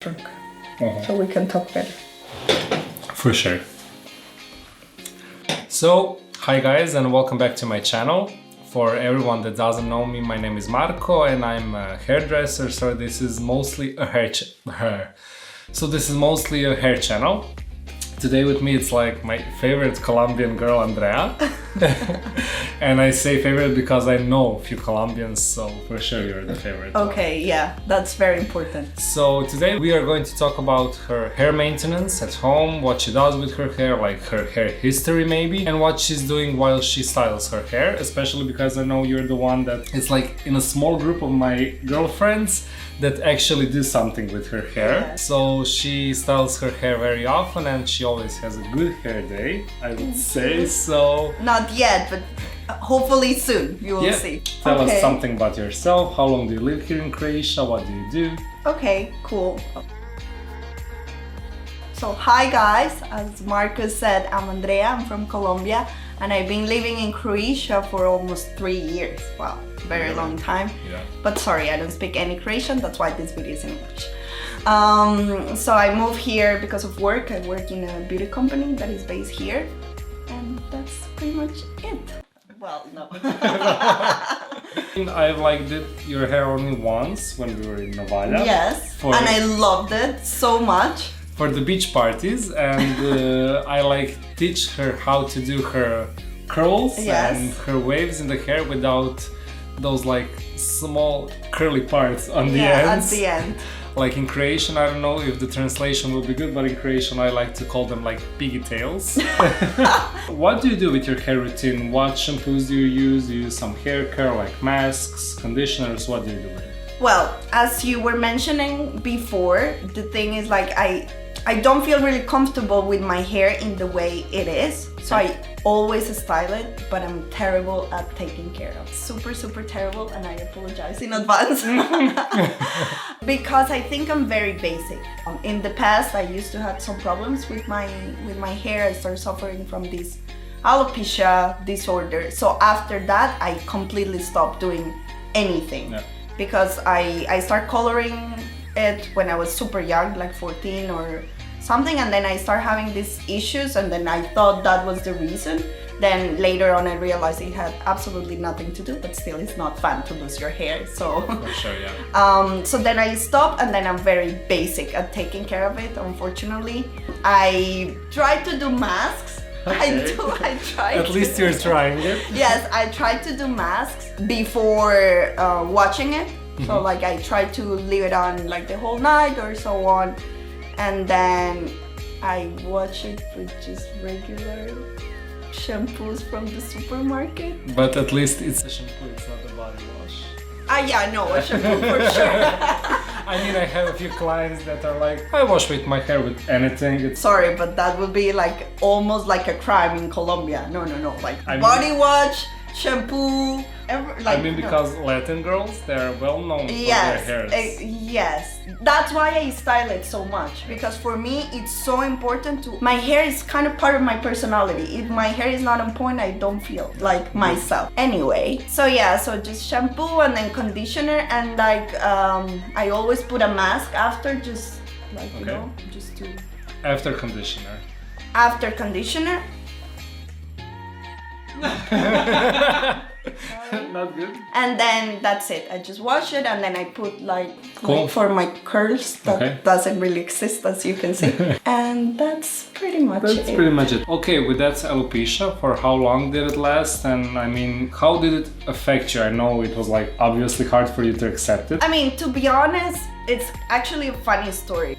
drunk, so we can talk better. For sure. So, hi guys, and welcome back to my channel. For everyone that doesn't know me, my name is Marco and I'm a hairdresser, so this is mostly a hair channel. Today with me it's like my favorite Colombian girl, Andrea. And I say favorite because I know a few Colombians, so for sure you're the favorite Okay, yeah, that's very important. So today we are going to talk about her hair maintenance at home, what she does with her hair, like her hair history maybe, and what she's doing while she styles her hair, especially because I know you're the one that is like in a small group of my girlfriends that actually do something with her hair. Yeah. So she styles her hair very often and she always has a good hair day, I would say. So Not yet, but hopefully soon you will see. Tell us something about yourself. How long do you live here in Croatia? What do you do? Okay, cool. So hi guys, as Marcus said, I'm Andrea, I'm from Colombia, and I've been living in Croatia for almost 3 years. Wow, very long time. Yeah. But sorry, I don't speak any Croatian, that's why this video is in English. So I moved here because of work. I work in a beauty company that is based here, and that's pretty much it. Well, no. I did your hair only once when we were in Novara. Yes, and I loved it so much. For the beach parties, and I teach her how to do her curls and her waves in the hair without those small curly parts on the ends. At the end. Like in Croatian, I don't know if the translation will be good, but in Croatian I like to call them piggy tails. What do you do with your hair routine? What shampoos do you use? Do you use some hair care like masks, conditioners? What do you do with it? Well, as you were mentioning before, the thing is I don't feel really comfortable with my hair in the way it is. So I always style it, but I'm terrible at taking care of. Super terrible, and I apologize in advance. Because I think I'm very basic. In the past, I used to have some problems with my hair. I started suffering from this alopecia disorder. So after that, I completely stopped doing anything. Yeah. Because I started coloring it when I was super young, like 14 or something, and then I started having these issues, and then I thought that was the reason. Then later on I realized it had absolutely nothing to do, but still it's not fun to lose your hair, so for sure, yeah. So then I stopped, and then I'm very basic at taking care of it, unfortunately. I try to do masks. Okay. I try. At least you're trying it. Yes, I try to do masks before watching it. So I try to leave it on the whole night or so on, and then I wash it with just regular shampoos from the supermarket. But at least it's a shampoo, it's not a body wash. Yeah, no, a shampoo for sure. I mean, I have a few clients that are like, I wash with my hair with anything. Sorry, but that would be almost like a crime in Colombia. No. Body wash, shampoo. Because Latin girls, they're well known for their hairs. Yes, that's why I style it so much, because for me it's so important to. My hair is kind of part of my personality. If my hair is not on point, I don't feel like myself. Anyway, so just shampoo and then conditioner, and I always put a mask after, just just to. After conditioner. After conditioner. Not good. And then that's it. I just wash it, and then I put Cool. for my curls that doesn't really exist, as you can see. And that's pretty much it. That's pretty much it. Okay, with that alopecia, for how long did it last? And I mean, how did it affect you? I know it was obviously hard for you to accept it. I mean, to be honest, it's actually a funny story.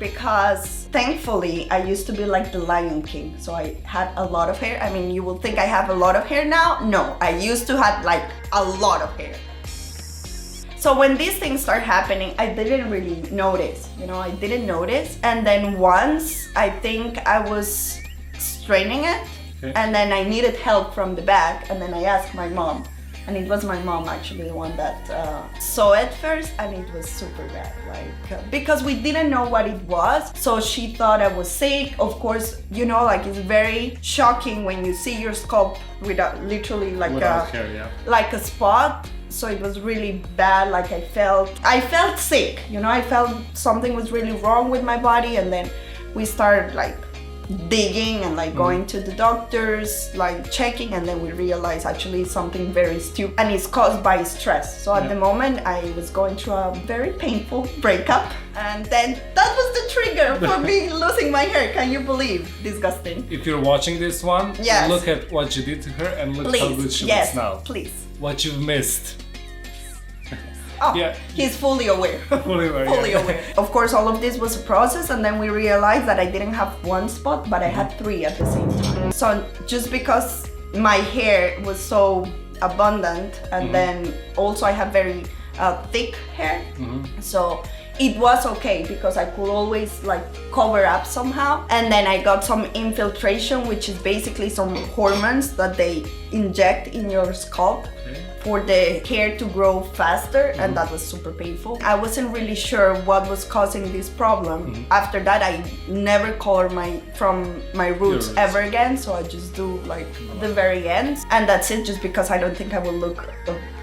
Because thankfully I used to be like the Lion King, so I had a lot of hair. I mean, you will think I have a lot of hair now. No, I used to have a lot of hair. So when these things start happening, I didn't really notice, I didn't notice. And then once, I think I was straightening it, and then I needed help from the back, and then I asked my mom. And it was my mom actually the one that saw it first, and it was super bad, because we didn't know what it was. So she thought I was sick. Of course, it's very shocking when you see your scalp without literally without hair, like a spot So it was really bad. Like I felt sick, you know, I felt something was really wrong with my body. And then we started like digging and like going to the doctors, like checking, and then we realized actually something very stupid, and it's caused by stress. So at the moment I was going through a very painful breakup, and then that was the trigger for me losing my hair. Can you believe? Disgusting. If you're watching this one, yes, look at what you did to her and look how good she looks now. Please. What you've missed. Oh, yeah. He's fully aware. Fully aware. Fully aware. Of course, all of this was a process, and then we realized that I didn't have one spot, but I had 3 at the same time. So just because my hair was so abundant, and then also I have very thick hair, so it was okay because I could always like cover up somehow. And then I got some infiltration, which is basically some hormones that they inject in your scalp for the hair to grow faster, and that was super painful. I wasn't really sure what was causing this problem. After that, I never color from my roots ever again, so I just do like the very ends, and that's it, just because I don't think I will look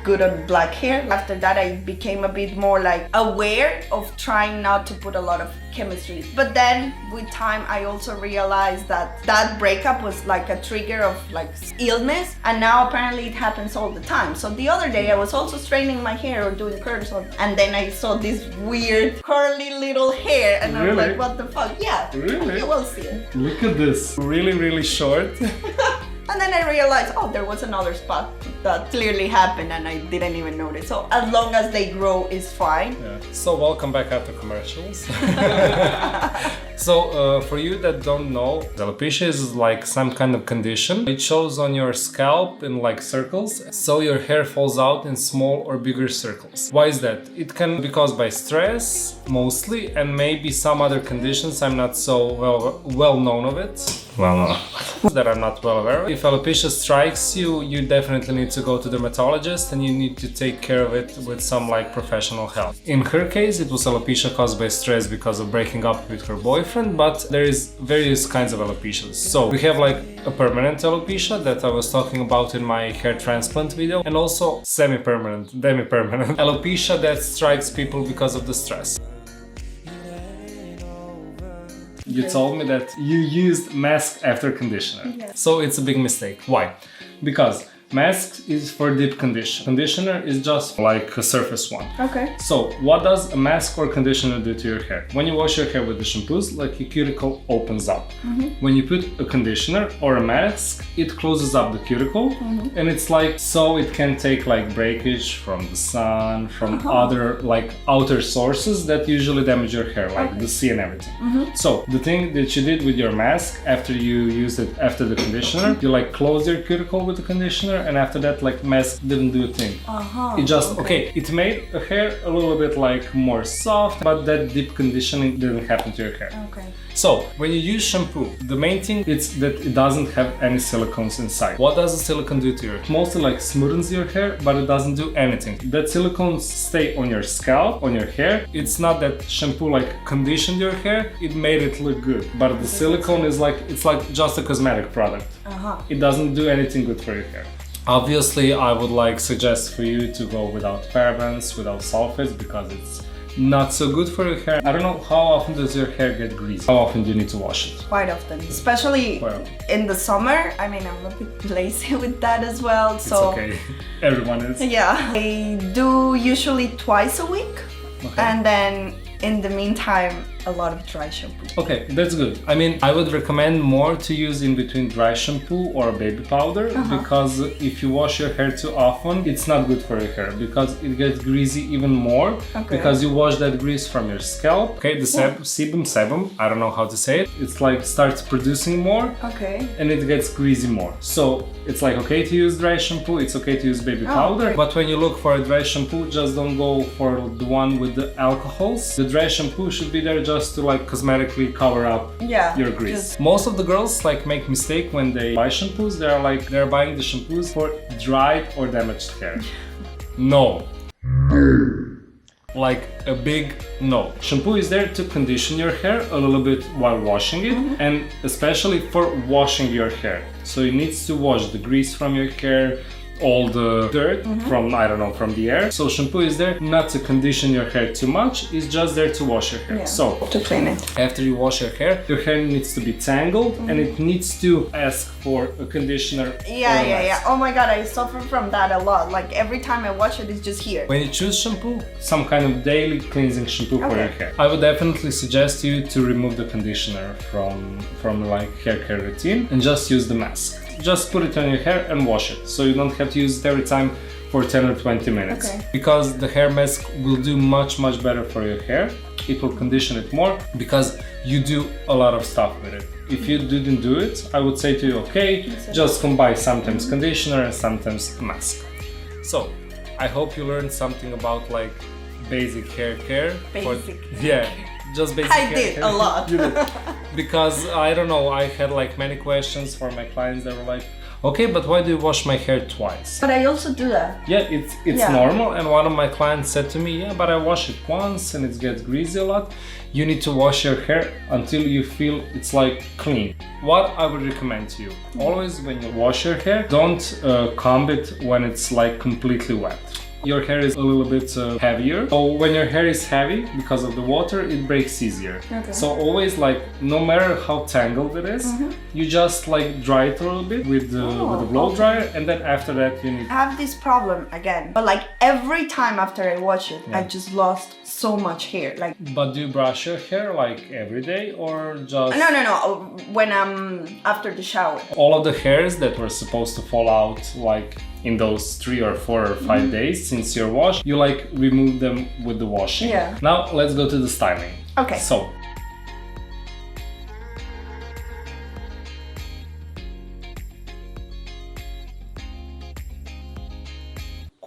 good on black hair. After that, I became a bit more like aware of trying not to put a lot of chemistry. But then with time, I also realized that that breakup was like a trigger of like illness, and now apparently it happens all the time. So the other day I was also straightening my hair or doing curls, and then I saw this weird curly little hair, and I was like, what the fuck? Yeah, really? You will see it. Look at this, really short. And then I realized, oh, there was another spot that clearly happened and I didn't even notice. So as long as they grow, is fine. Yeah. So welcome back after commercials. So for you that don't know, alopecia is like some kind of condition. It shows on your scalp in like circles, so your hair falls out in small or bigger circles. Why is that? It can be caused by stress mostly, and maybe some other conditions. I'm not so well known of it. That I'm not well aware of. If alopecia strikes you, you definitely need to go to the dermatologist, and you need to take care of it with some like professional help. In her case, it was alopecia caused by stress because of breaking up with her boyfriend, but there is various kinds of alopecias. So we have like a permanent alopecia that I was talking about in my hair transplant video, and also semi-permanent, demi-permanent alopecia that strikes people because of the stress. You told me that you used mask after conditioner. Yes. So it's a big mistake. Why? Because mask is for deep condition. Conditioner is just like a surface one. Okay. So what does a mask or conditioner do to your hair? When you wash your hair with the shampoos, like your cuticle opens up. When you put a conditioner or a mask, it closes up the cuticle, and it's like, so it can take like breakage from the sun, from other like outer sources that usually damage your hair, like the sea and everything. So the thing that you did with your mask after you used it after the conditioner, you like close your cuticle with the conditioner, and after that like mask didn't do a thing. It just it made a hair a little bit like more soft, but that deep conditioning didn't happen to your hair. So when you use shampoo, the main thing is that it doesn't have any silicones inside. What does the silicone do to your hair? Mostly like smoothens your hair, but it doesn't do anything. That silicones stay on your scalp, on your hair. It's not that shampoo like conditioned your hair, it made it look good. But the silicone is like, it's like just a cosmetic product. It doesn't do anything good for your hair. Obviously, I would like suggest for you to go without parabens, without sulfates, because it's not so good for your hair. I don't know, how often does your hair get greasy? How often do you need to wash it? Quite often, especially in the summer. I mean, I'm a bit lazy with that as well. So it's okay, everyone is. Yeah, I do usually twice a week, and then in the meantime, a lot of dry shampoo. Okay, that's good. I mean, I would recommend more to use in between dry shampoo or baby powder, because if you wash your hair too often, it's not good for your hair, because it gets greasy even more, because you wash that grease from your scalp. Okay, the sebum, I don't know how to say it. It's like starts producing more, and it gets greasy more. So it's like okay to use dry shampoo, it's okay to use baby powder, but when you look for a dry shampoo, just don't go for the one with the alcohols. The dry shampoo should be there just to like cosmetically cover up your grease. Most of the girls like make mistake when they buy shampoos. They're buying the shampoos for dried or damaged hair. No. Like a big no. Shampoo is there to condition your hair a little bit while washing it, and especially for washing your hair. So it needs to wash the grease from your hair, all the dirt from, I don't know, from the air. So shampoo is there not to condition your hair too much, it's just there to wash your hair. Yeah, so to clean it. after you wash your hair needs to be tangled and it needs to ask for a conditioner. Yeah. Oh my god, I suffer from that a lot. Like every time I wash it, it's just here. When you choose shampoo, some kind of daily cleansing shampoo for your hair. I would definitely suggest you to remove the conditioner from like hair care routine and just use the mask. Just put it on your hair and wash it, so you don't have to use it every time for 10 or 20 minutes. Okay. Because the hair mask will do much better for your hair. It will condition it more because you do a lot of stuff with it. If you didn't do it, I would say to you, okay, just combine sometimes conditioner and sometimes mask. So, I hope you learned something about like basic hair care. Just basic hair care. I did a lot. You did. Because I don't know, I had like many questions for my clients that were like, okay, but why do you wash my hair twice? But I also do that. Yeah, it's normal. And one of my clients said to me, yeah, but I wash it once and it gets greasy a lot. You need to wash your hair until you feel it's like clean. What I would recommend to you, always when you wash your hair, don't comb it when it's like completely wet. Your hair is a little bit heavier. So when your hair is heavy, because of the water, it breaks easier. Okay. So always like, no matter how tangled it is, you just like dry it a little bit with the blow dryer, and then after that you need... I have this problem again, but like every time after I wash it, I just lost so much hair. Like. But do you brush your hair like every day or just... No. When I'm after the shower. All of the hairs that were supposed to fall out like in those 3 or 4 or 5 days since your wash, you like remove them with the washing. Yeah. Now let's go to the styling. Okay. So.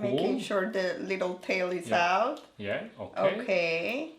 Making sure the little tail is out. Yeah, okay. Okay.